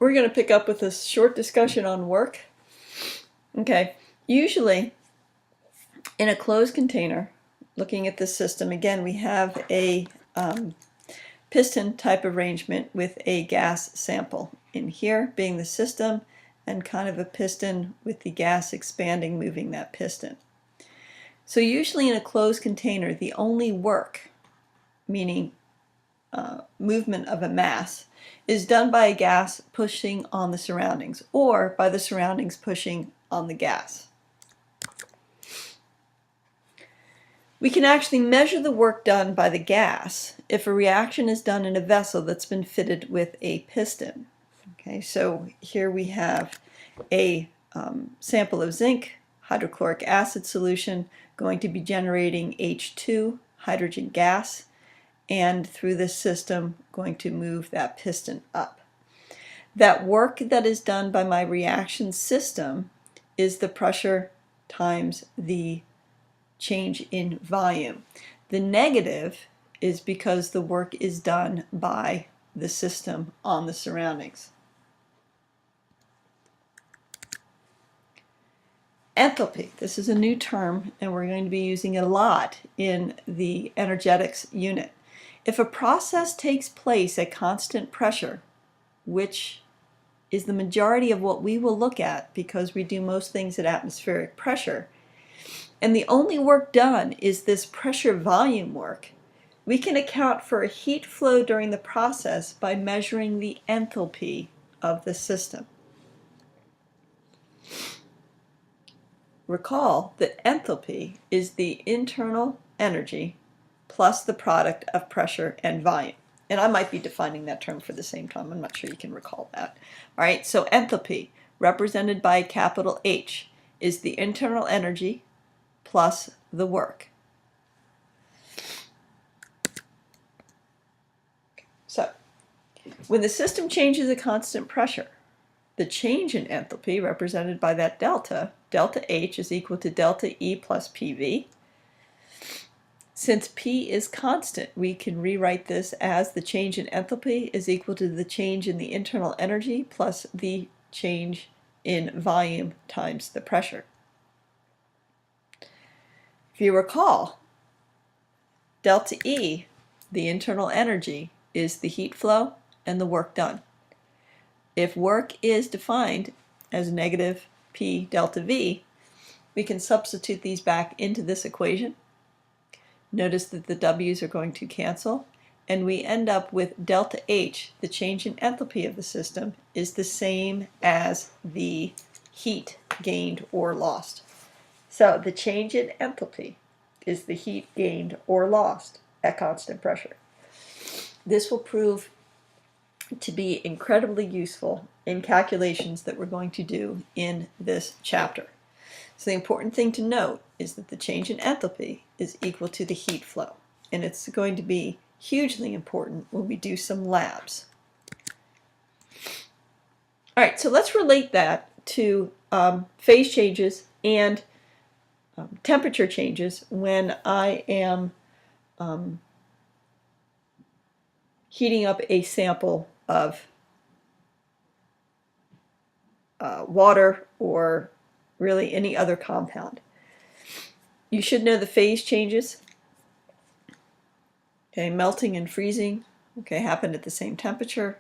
we're going to pick up with a short discussion on work. Okay, usually in a closed container, looking at this system, again, we have a piston type arrangement with a gas sample in here being the system, and kind of a piston with the gas expanding, moving that piston. So usually in a closed container, the only work, meaning movement of a mass, is done by a gas pushing on the surroundings, or by the surroundings pushing on the gas. We can actually measure the work done by the gas if a reaction is done in a vessel that's been fitted with a piston. Okay, so here we have a sample of zinc, hydrochloric acid solution, going to be generating H2, hydrogen gas, and through this system going to move that piston up. That work that is done by my reaction system is the pressure times the change in volume. The negative is because the work is done by the system on the surroundings. Enthalpy. This is a new term, and we're going to be using it a lot in the energetics unit. If a process takes place at constant pressure, which is the majority of what we will look at because we do most things at atmospheric pressure, and the only work done is this pressure volume work, we can account for a heat flow during the process by measuring the enthalpy of the system. Recall that enthalpy is the internal energy plus the product of pressure and volume. And I might be defining that term for the same time. I'm not sure you can recall that. All right, so enthalpy, represented by a capital H, is the internal energy plus the work. So, when the system changes at constant pressure, the change in enthalpy, represented by that delta, delta H, is equal to delta E plus PV. Since P is constant, we can rewrite this as the change in enthalpy is equal to the change in the internal energy plus the change in volume times the pressure. If you recall, delta E, the internal energy, is the heat flow and the work done. If work is defined as negative P delta V, we can substitute these back into this equation. Notice that the W's are going to cancel, and we end up with delta H, the change in enthalpy of the system, is the same as the heat gained or lost. So the change in enthalpy is the heat gained or lost at constant pressure. This will prove to be incredibly useful in calculations that we're going to do in this chapter. So the important thing to note is that the change in enthalpy is equal to the heat flow, and it's going to be hugely important when we do some labs. All right, so let's relate that to phase changes and temperature changes when I am heating up a sample of water or really any other compound. You should know the phase changes. Okay, melting and freezing, okay, happen at the same temperature.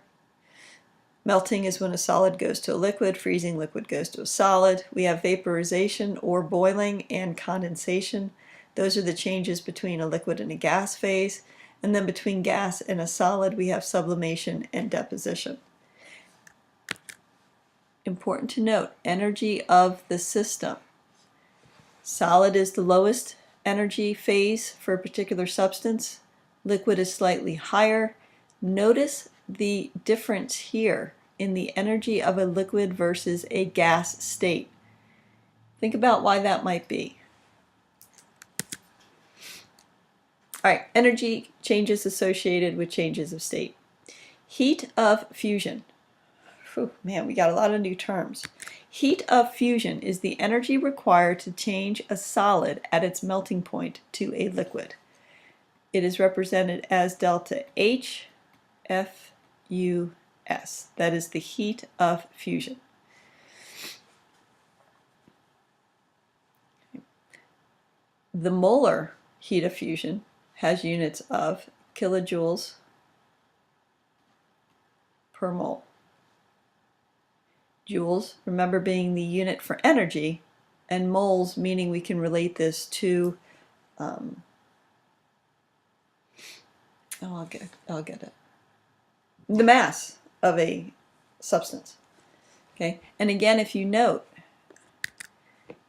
Melting is when a solid goes to a liquid, freezing, liquid goes to a solid. We have vaporization or boiling and condensation. Those are the changes between a liquid and a gas phase. And then between gas and a solid, we have sublimation and deposition. Important to note, energy of the system. Solid is the lowest energy phase for a particular substance. Liquid is slightly higher. Notice the difference here in the energy of a liquid versus a gas state. Think about why that might be. All right, energy changes associated with changes of state. Heat of fusion. Whew, man, we got a lot of new terms. Heat of fusion is the energy required to change a solid at its melting point to a liquid. It is represented as delta H, F, U, S. That is the heat of fusion. The molar heat of fusion has units of kilojoules per mole. Joules, remember, being the unit for energy, and moles meaning we can relate this to I'll get it. The mass of a substance. Okay, and again, if you note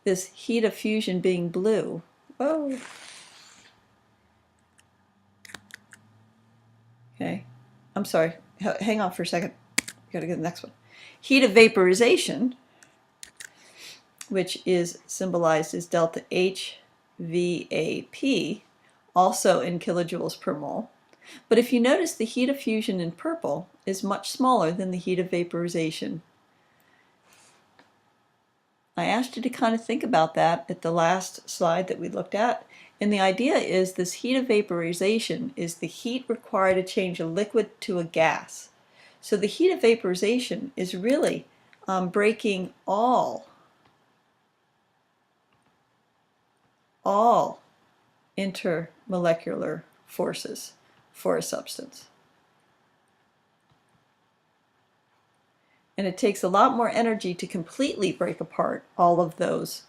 this heat of fusion being blue, whoa. Okay, I'm sorry. Hang on for a second. Got to get the next one. Heat of vaporization, which is symbolized as delta H VAP, also in kilojoules per mole. But if you notice, the heat of fusion in purple is much smaller than the heat of vaporization. I asked you to kind of think about that at the last slide that we looked at. And the idea is this heat of vaporization is the heat required to change a liquid to a gas. So the heat of vaporization is really breaking all intermolecular forces for a substance. And it takes a lot more energy to completely break apart all of those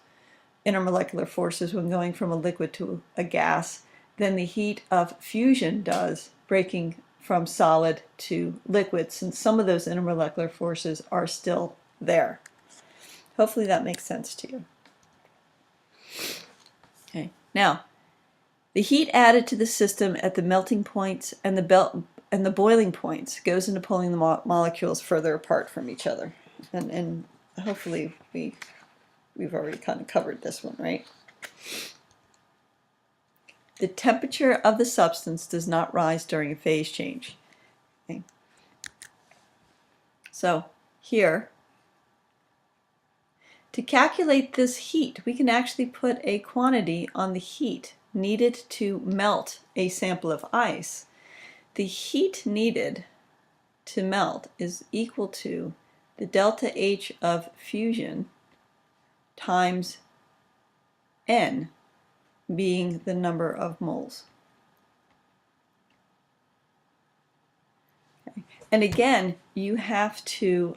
intermolecular forces when going from a liquid to a gas than the heat of fusion does breaking from solid to liquid, since some of those intermolecular forces are still there. Hopefully that makes sense to you. Okay. Now, the heat added to the system at the melting points and the boiling points goes into pulling the molecules further apart from each other. And hopefully we've already kind of covered this one, right? The temperature of the substance does not rise during a phase change. Okay. So here, to calculate this heat, we can actually put a quantity on the heat needed to melt a sample of ice. The heat needed to melt is equal to the delta H of fusion times N, being the number of moles. Okay. And again, you have to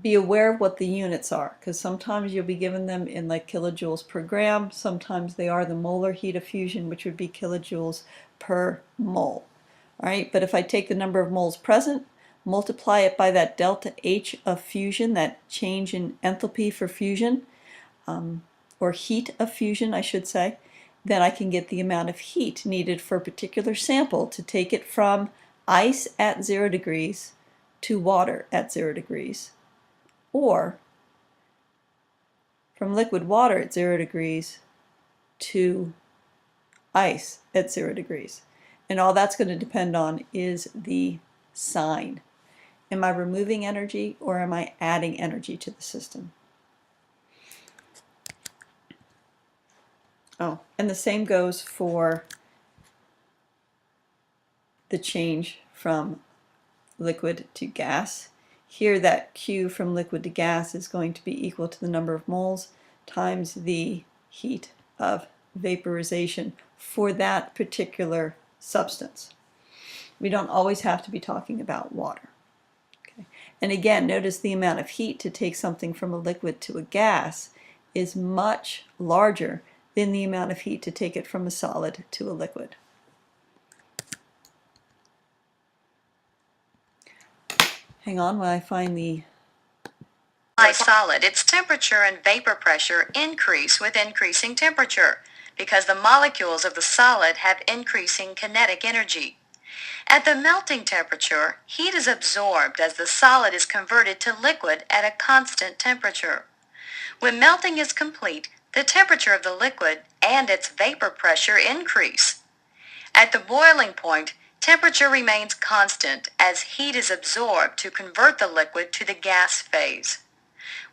be aware of what the units are, because sometimes you'll be given them in like kilojoules per gram, sometimes they are the molar heat of fusion, which would be kilojoules per mole. All right, but if I take the number of moles present, multiply it by that delta H of fusion, that change in enthalpy for fusion, or heat of fusion, I should say, then I can get the amount of heat needed for a particular sample to take it from ice at 0 degrees to water at 0 degrees, or from liquid water at 0 degrees to ice at 0 degrees. And all that's going to depend on is the sign. Am I removing energy or am I adding energy to the system? Oh, and the same goes for the change from liquid to gas. Here that Q from liquid to gas is going to be equal to the number of moles times the heat of vaporization for that particular substance. We don't always have to be talking about water. Okay. And again, notice the amount of heat to take something from a liquid to a gas is much larger than the amount of heat to take it from a solid to a liquid. Hang on while I find the solid, its temperature and vapor pressure increase with increasing temperature because the molecules of the solid have increasing kinetic energy. At the melting temperature, heat is absorbed as the solid is converted to liquid at a constant temperature. When melting is complete, the temperature of the liquid and its vapor pressure increase. At the boiling point, temperature remains constant as heat is absorbed to convert the liquid to the gas phase.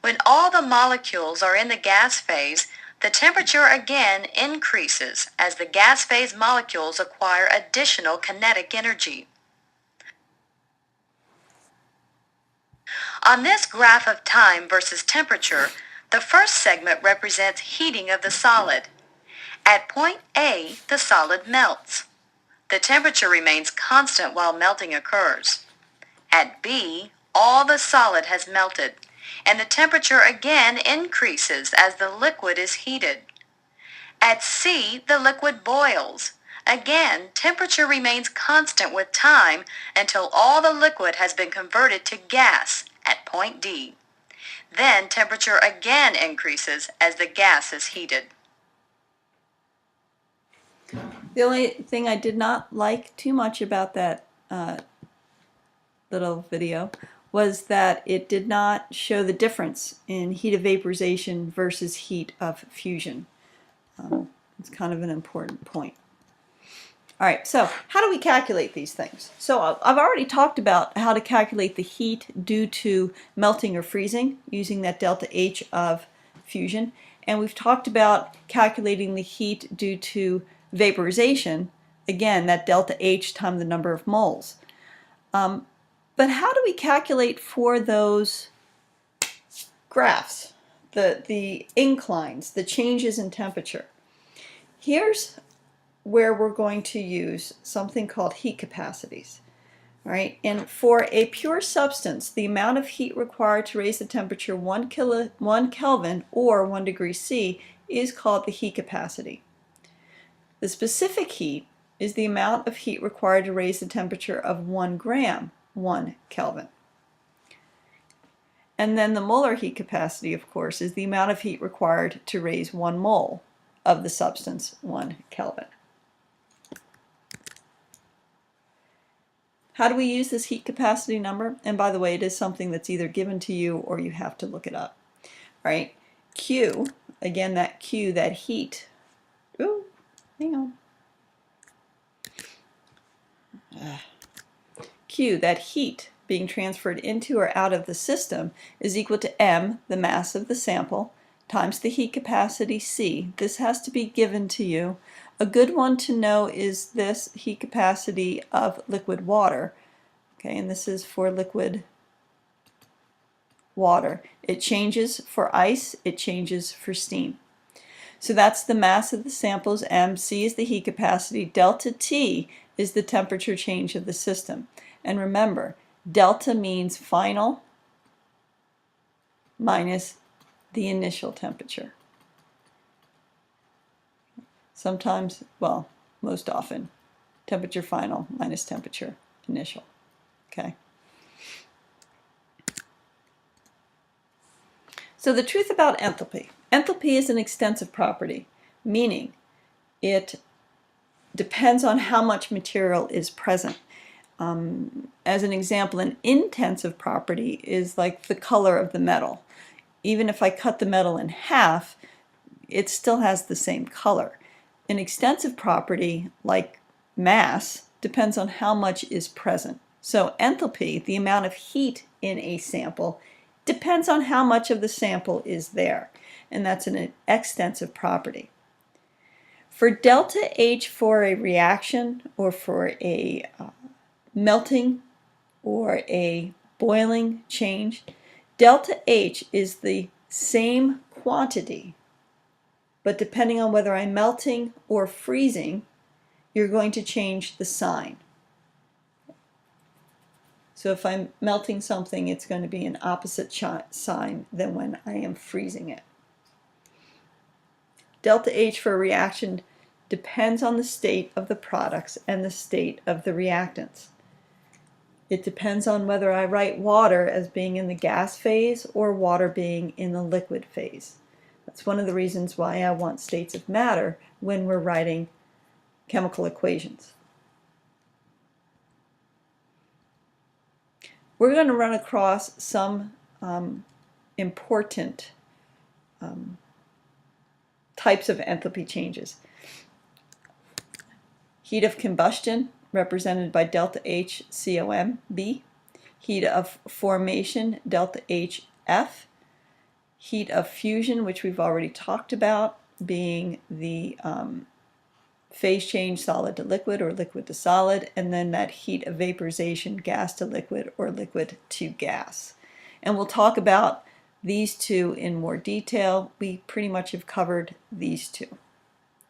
When all the molecules are in the gas phase, the temperature again increases as the gas phase molecules acquire additional kinetic energy. On this graph of time versus temperature, the first segment represents heating of the solid. At point A, the solid melts. The temperature remains constant while melting occurs. At B, all the solid has melted, and the temperature again increases as the liquid is heated. At C, the liquid boils. Again, temperature remains constant with time until all the liquid has been converted to gas at point D. Then temperature again increases as the gas is heated. The only thing I did not like too much about that little video was that it did not show the difference in heat of vaporization versus heat of fusion. It's kind of an important point. All right, so how do we calculate these things? So I've already talked about how to calculate the heat due to melting or freezing using that delta H of fusion. And we've talked about calculating the heat due to vaporization, again, that delta H times the number of moles. But how do we calculate for those graphs, the inclines, the changes in temperature? Here's where we're going to use something called heat capacities. All right, and for a pure substance, the amount of heat required to raise the temperature 1 Kelvin or 1 degree C is called the heat capacity. The specific heat is the amount of heat required to raise the temperature of 1 gram, 1 Kelvin. And then the molar heat capacity, of course, is the amount of heat required to raise 1 mole of the substance, 1 Kelvin. How do we use this heat capacity number? And by the way, it is something that's either given to you or you have to look it up. All right, Q, again, that Q, that heat. Ooh, hang on. Q, that heat being transferred into or out of the system, is equal to m, the mass of the sample, times the heat capacity C. This has to be given to you. A good one to know is this heat capacity of liquid water. Okay, and this is for liquid water. It changes for ice, it changes for steam. So that's the mass of the samples, m, C is the heat capacity, delta T is the temperature change of the system. And remember, delta means final minus the initial temperature. Sometimes, well, most often, temperature final minus temperature initial. Okay. So the truth about enthalpy. Enthalpy is an extensive property, meaning it depends on how much material is present. As an example, an intensive property is like the color of the metal. Even if I cut the metal in half, it still has the same color. An extensive property, like mass, depends on how much is present. So enthalpy, the amount of heat in a sample, depends on how much of the sample is there. And that's an extensive property. For delta H for a reaction or for a melting or a boiling change, delta H is the same quantity, but depending on whether I'm melting or freezing, you're going to change the sign. So if I'm melting something, it's going to be an opposite sign than when I am freezing it. Delta H for a reaction depends on the state of the products and the state of the reactants. It depends on whether I write water as being in the gas phase or water being in the liquid phase. That's one of the reasons why I want states of matter when we're writing chemical equations. We're going to run across some important types of enthalpy changes. Heat of combustion, represented by delta H COMB. Heat of formation, delta HF. Heat of fusion, which we've already talked about, being the phase change solid to liquid or liquid to solid, and then that heat of vaporization, gas to liquid or liquid to gas. And we'll talk about these two in more detail. We pretty much have covered these two,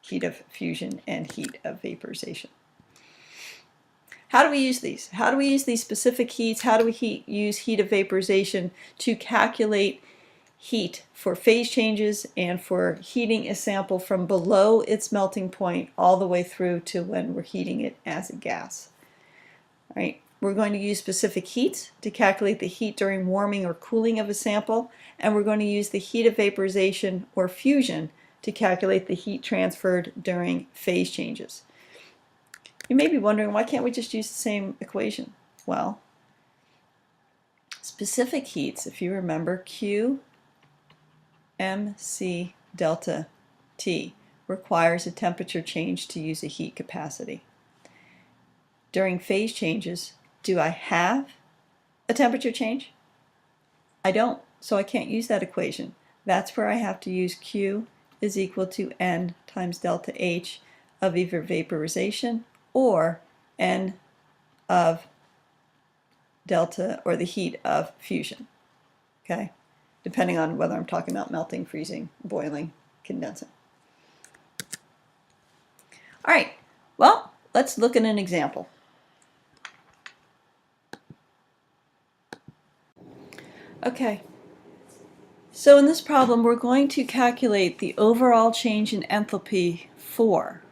heat of fusion and heat of vaporization. How do we use these? How do we use these specific heats? How do we use heat of vaporization to calculate heat for phase changes and for heating a sample from below its melting point all the way through to when we're heating it as a gas? All right. We're going to use specific heats to calculate the heat during warming or cooling of a sample, and we're going to use the heat of vaporization or fusion to calculate the heat transferred during phase changes. You may be wondering, why can't we just use the same equation? Well, specific heats, if you remember, Q mc delta T requires a temperature change to use a heat capacity. During phase changes, do I have a temperature change? I don't, so I can't use that equation. That's where I have to use Q is equal to N times delta H of either vaporization or N of delta, or the heat of fusion, okay? Depending on whether I'm talking about melting, freezing, boiling, condensing. All right, well, let's look at an example. Okay, so in this problem, we're going to calculate the overall change in enthalpy for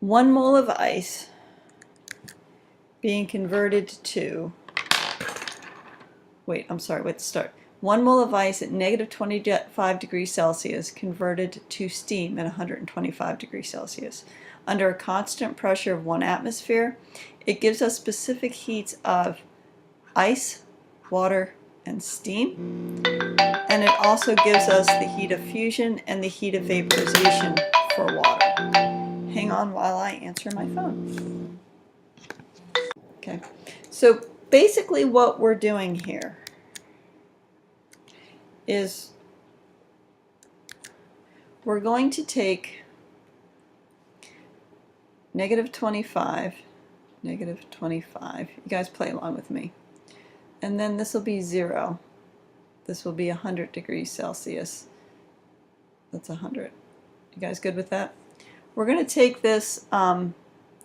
1 mole of ice being converted to, let's start. 1 mole of ice at negative 25 degrees Celsius converted to steam at 125 degrees Celsius. Under a constant pressure of 1 atmosphere, it gives us specific heats of ice, water, and steam. And it also gives us the heat of fusion and the heat of vaporization for water. Hang on while I answer my phone. Okay, so basically what we're doing here is we're going to take negative 25, you guys play along with me, and then this will be 0. This will be 100 degrees Celsius. That's 100. You guys good with that? We're going to take this,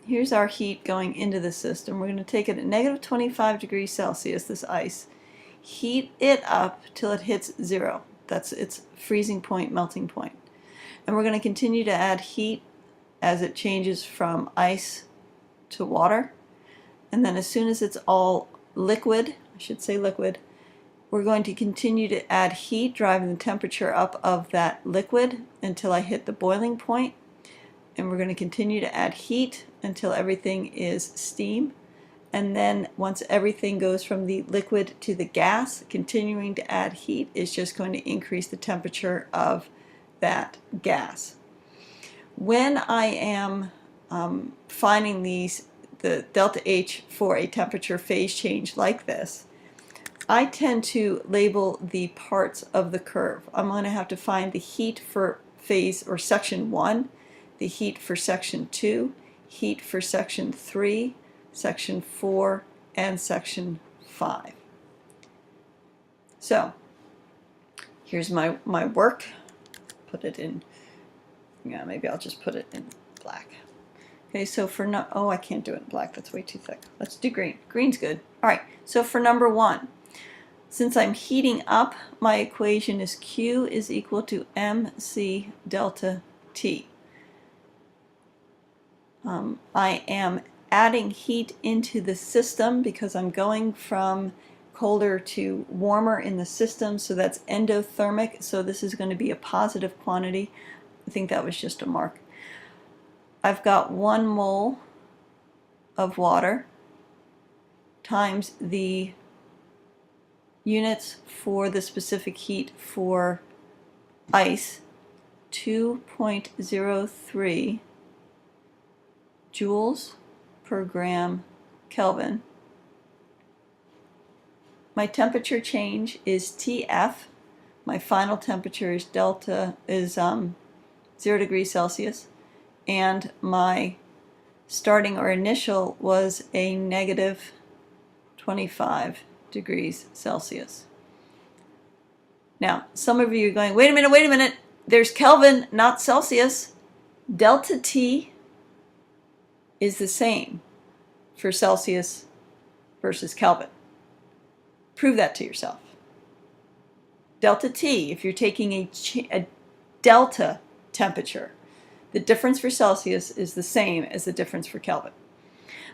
here's our heat going into the system. We're going to take it at negative 25 degrees Celsius, this ice, heat it up till it hits 0. That's its freezing point, melting point. And we're going to continue to add heat as it changes from ice to water. And then as soon as it's all liquid, I should say liquid, we're going to continue to add heat, driving the temperature up of that liquid until I hit the boiling point. And we're going to continue to add heat until everything is steam. And then once everything goes from the liquid to the gas, continuing to add heat is just going to increase the temperature of that gas. When I am finding the delta H for a temperature phase change like this, I tend to label the parts of the curve. I'm going to have to find the heat for phase or section 1, the heat for section 2, heat for section 3, section 4, and section 5. So here's my work. Put it in, yeah, maybe I'll just put it in black. Okay, so for I can't do it in black, that's way too thick. Let's do green. Green's good. All right, so for number 1, since I'm heating up, my equation is Q is equal to mc delta T. I am adding heat into the system because I'm going from colder to warmer in the system, so that's endothermic, so this is going to be a positive quantity. I think that was just a mark. I've got 1 mole of water times the units for the specific heat for ice, 2.03 joules per gram Kelvin. My temperature change is TF. My final temperature is 0 degrees Celsius, and my starting or initial was a negative 25 degrees Celsius. Now, some of you are going, wait a minute, there's Kelvin, not Celsius. Delta T is the same for Celsius versus Kelvin. Prove that to yourself. Delta T, if you're taking a delta temperature, the difference for Celsius is the same as the difference for Kelvin.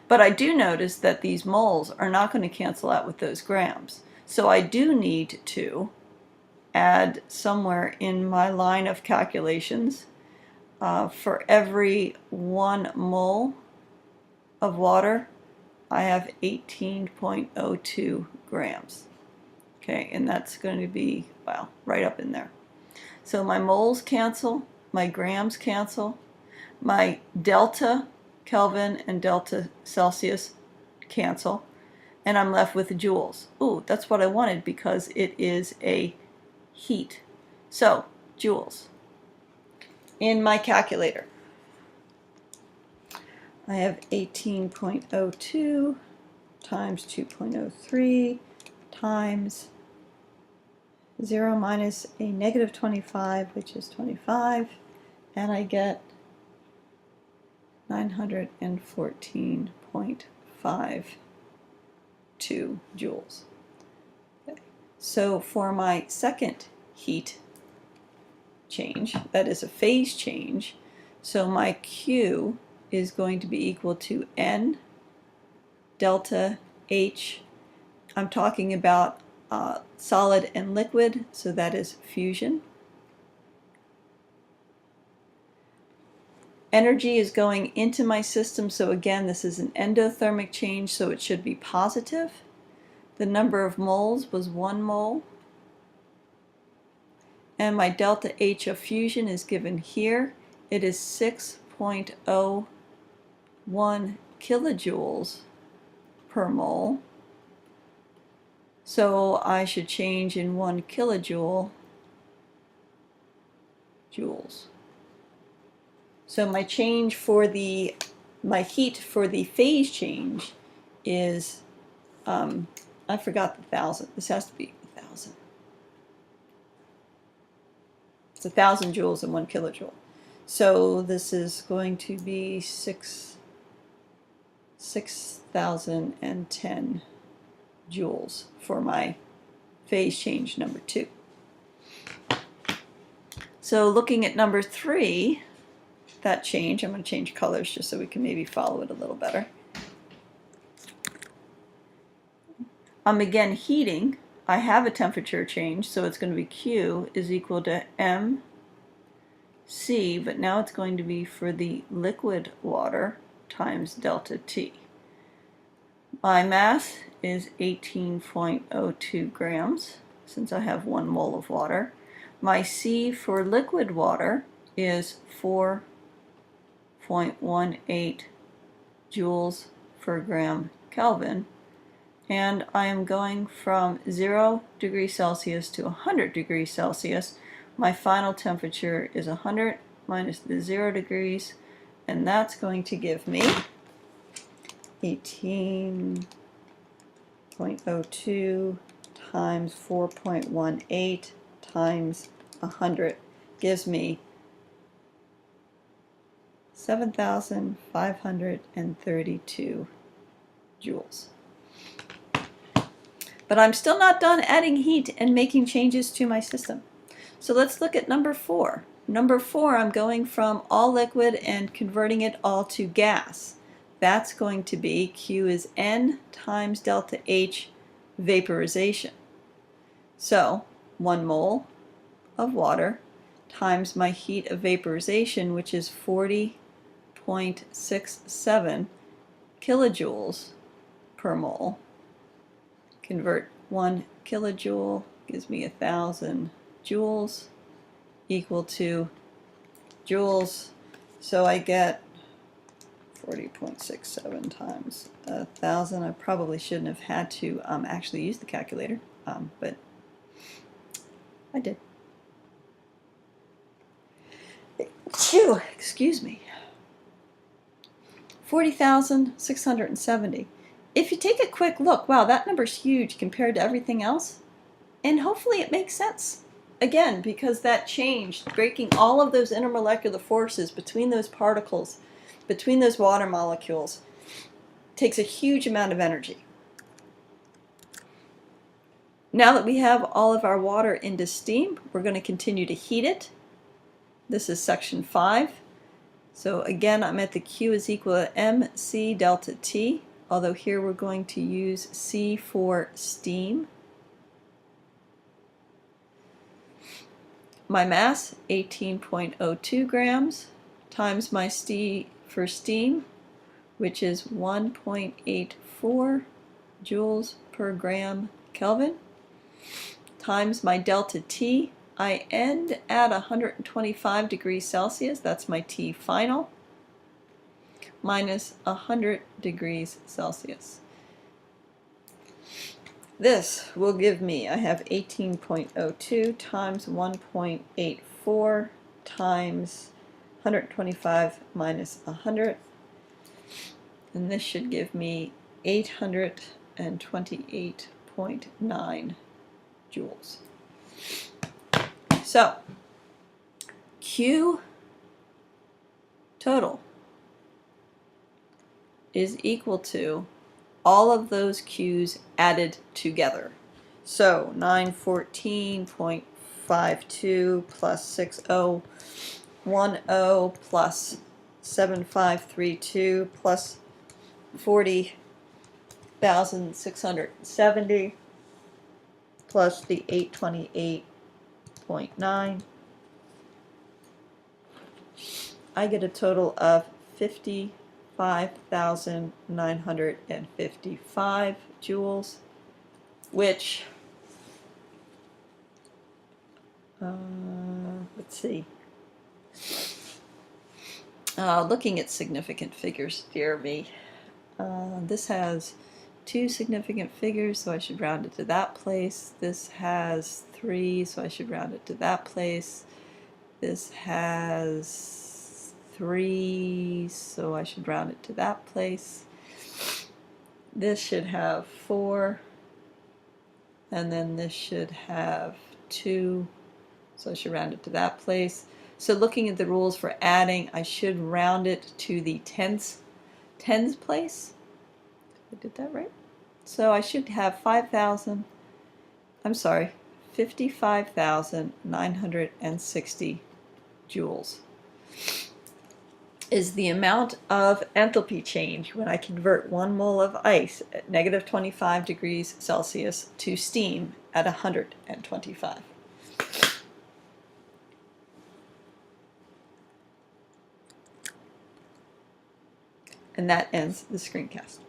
But I do notice that these moles are not going to cancel out with those grams. So I do need to add somewhere in my line of calculations for every 1 mole of water, I have 18.02 grams. Okay, and that's going to be, well, right up in there. So my moles cancel, my grams cancel, my delta Kelvin and delta Celsius cancel, and I'm left with joules. Ooh, that's what I wanted because it is a heat. So, joules. In my calculator, I have 18.02 times 2.03 times 0 minus a negative 25, which is 25, and I get 914.52 joules. Okay. So for my second heat change, that is a phase change, so my Q is going to be equal to N delta H. I'm talking about solid and liquid, so that is fusion. Energy is going into my system, so again, this is an endothermic change, so it should be positive. The number of moles was 1 mole. And my delta H of fusion is given here. It is 6.01 kilojoules per mole. So I should change in 1 kilojoule joules. So my change for my heat for the phase change is, I forgot the 1,000. This has to be 1,000. It's 1,000 joules in 1 kilojoule. So this is going to be 6,010 joules for my phase change number 2. So looking at number 3, that change, I'm going to change colors just so we can maybe follow it a little better. I'm again heating. I have a temperature change, so it's going to be Q is equal to MC, but now it's going to be for the liquid water times delta T. My mass is 18.02 grams, since I have 1 mole of water. My C for liquid water is 4.18 joules per gram Kelvin, and I am going from 0 degrees Celsius to 100 degrees Celsius. My final temperature is 100 minus the 0 degrees, and that's going to give me 18.02 times 4.18 times 100 gives me 7,532 joules. But I'm still not done adding heat and making changes to my system. So let's look at number 4. Number 4, I'm going from all liquid and converting it all to gas. That's going to be Q is N times delta H vaporization. So 1 mole of water times my heat of vaporization, which is 40.67 kilojoules per mole. Convert 1 kilojoule gives me 1,000 joules equal to joules. So I get 40.67 times 1,000. I probably shouldn't have had to actually use the calculator, but I did. Phew, excuse me. 40,670. if you take a quick look, wow, that number's huge compared to everything else. And hopefully it makes sense. Again, because that change, breaking all of those intermolecular forces between those particles, between those water molecules, takes a huge amount of energy. Now that we have all of our water into steam, we're going to continue to heat it. This is section 5. So again, I'm at the Q is equal to mc delta T, although here we're going to use C for steam. My mass, 18.02 grams, times my C for steam, which is 1.84 joules per gram Kelvin, times my delta T. I end at 125 degrees Celsius, that's my T final, minus 100 degrees Celsius. This will give me, I have 18.02 times 1.84 times 125 minus 100, and this should give me 828.9 joules. So, Q total is equal to all of those Q's added together. So 914.52 plus 6010 plus 7532 plus 40,670 plus the 828.9. I get a total of 55,955 joules, which, let's see, looking at significant figures, dear me, this has 2 significant figures, so I should round it to that place. This has 3, so I should round it to that place. This has 3, so I should round it to that place. This should have 4, and then this should have 2, so I should round it to that place. So looking at the rules for adding, I should round it to the tens place. I did that right? So I should have 55,960 joules is the amount of enthalpy change when I convert 1 mole of ice at negative 25 degrees Celsius to steam at 125. And that ends the screencast.